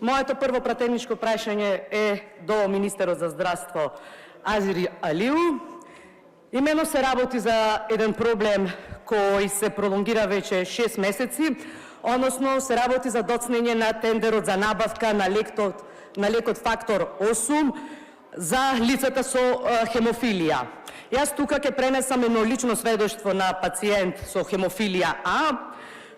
Моето прво пратеничко прашање е до министерот за здравство Азир Алиу. Имено се работи за еден проблем кој се пролонгира веќе 6 месеци, односно се работи за доцнење на тендерот за набавка на лекот фактор 8 за лицата со хемофилија. Јас тука ќе пренесам едно лично сведоштво на пациент со хемофилија А,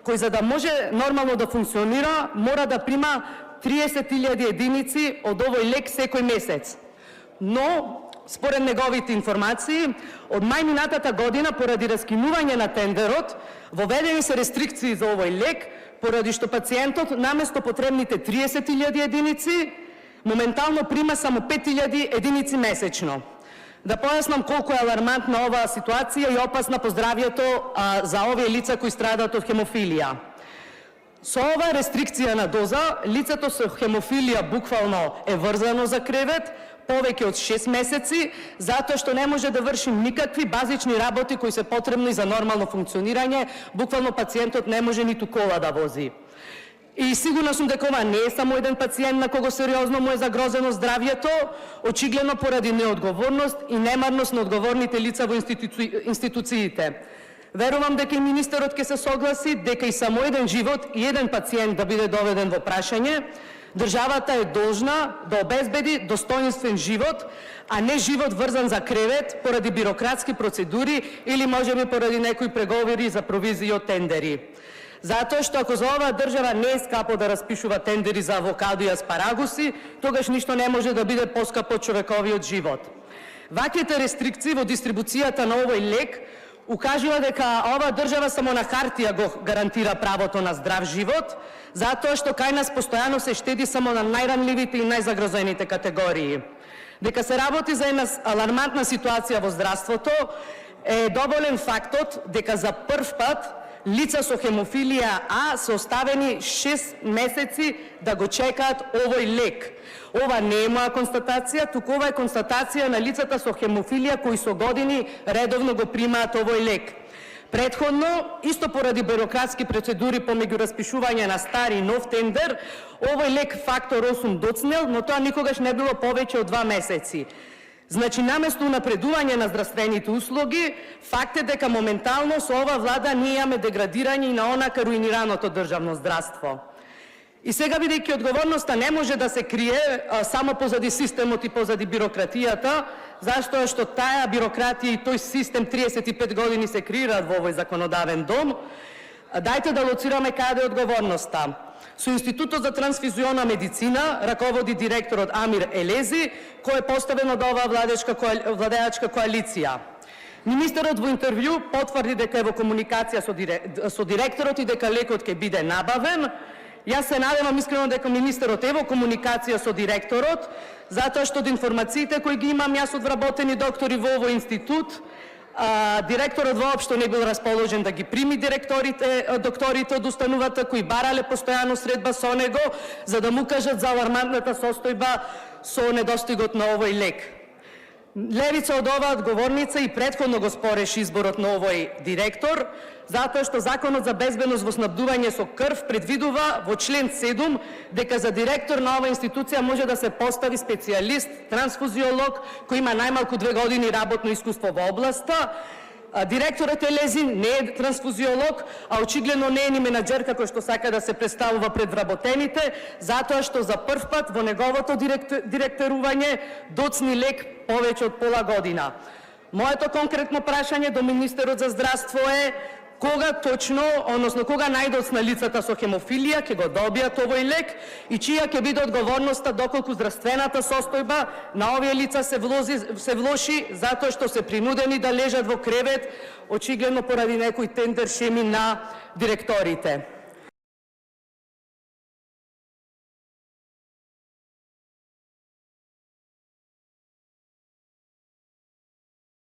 кој за да може нормално да функционира, мора да прима 30.000 единици од овој лек секој месец. Но, според неговите информации, од мај минатата година, поради раскинување на тендерот, воведени се рестрикции за овој лек, поради што пациентот, наместо потребните 30.000 единици, моментално прима само 5.000 единици месечно. Да појаснам колку е алармантна оваа ситуација и опасна по здравјето за овие лица кои страдаат од хемофилија. Со оваа рестрикција на доза, лицето со хемофилија буквално е врзано за кревет повеќе од 6 месеци, затоа што не може да врши никакви базични работи кои се потребни за нормално функционирање, буквално пациентот не може ниту кола да вози. И сигурна сум дека ова не е само еден пациент на кого сериозно му е загрозено здравјето, очигледно поради неодговорност и немарност на одговорните лица во институциите. Верувам дека и министерот ќе се согласи дека и само еден живот и еден пациент да биде доведен во прашање. Државата е должна да обезбеди достоинствен живот, а не живот врзан за кревет поради бирократски процедури или можеби поради некои преговори за провизии од тендери. Затоа што ако за оваа држава не е скапо да распишува тендери за авокадо и аспарагуси, тогаш ништо не може да биде поскапо од човековиот живот. Ваквите рестрикции во дистрибуцијата на овој лек укажува дека оваа држава само на хартија го гарантира правото на здрав живот, затоа што кај нас постојано се штеди само на најранливите и најзагрозените категории. Дека се работи за една алармантна ситуација во здравството е доволен фактот дека за прв пат лица со хемофилија А се оставени 6 месеци да го чекаат овој лек. Ова не е моја констатација, туку ова е констатација на лицата со хемофилија кои со години редовно го примаат овој лек. Претходно, исто поради бюрократски процедури помеѓу распишување на стари и нов тендер, овој лек фактор 8 доцнел, но тоа никогаш не било повеќе од 2 месеци. Значи, наместо унапредување на здравствените услуги, факт е дека моментално со ова влада ние имаме деградирање и на онака руинираното државно здравство. И сега, бидејќи одговорноста не може да се крие само позади системот и позади бирократијата, зашто што таа бирократија и тој систем 35 години се креираат во овој законодавен дом, дајте да лоцираме каде е одговорноста. Со Институтот за трансфузионна медицина раководи директорот Амир Елези, кој е поставен од оваа владеачка коалиција. Министерот во интервју потврди дека е во комуникација со директорот и дека лекот ќе биде набавен. Јас се надевам искрено дека министерот е во комуникација со директорот, затоа што од информациите кои ги имам јас од вработени доктори во овој институт, директорот воопшто не бил расположен да ги прими докторите од установата кои барале постојано средба со него за да му кажат за алармантната состојба со недостигот на овој лек. Левица од оваа одговорница и претходно го спореше изборот на овој директор, затоа што Законот за безбедност во снабдување со крв предвидува во член 7 дека за директор на оваа институција може да се постави специјалист, трансфузиолог, кој има најмалку 2 години работно искуство во областа. Директорот Елези не е трансфузиолог, а очигледно не е ни менаџер како што сака да се представува пред вработените, затоа што за прв пат во неговото директорување доцни лек повеќе од пола година. Моето конкретно прашање до министерот за здравство е кога точно, односно кога најдоцна лицата со хемофилија ќе го добијат овој лек и чија ќе биде одговорноста доколку здравствената состојба на овие лица се влоши затоа што се принудени да лежат во кревет, очигледно поради некој тендер шеми на директорите.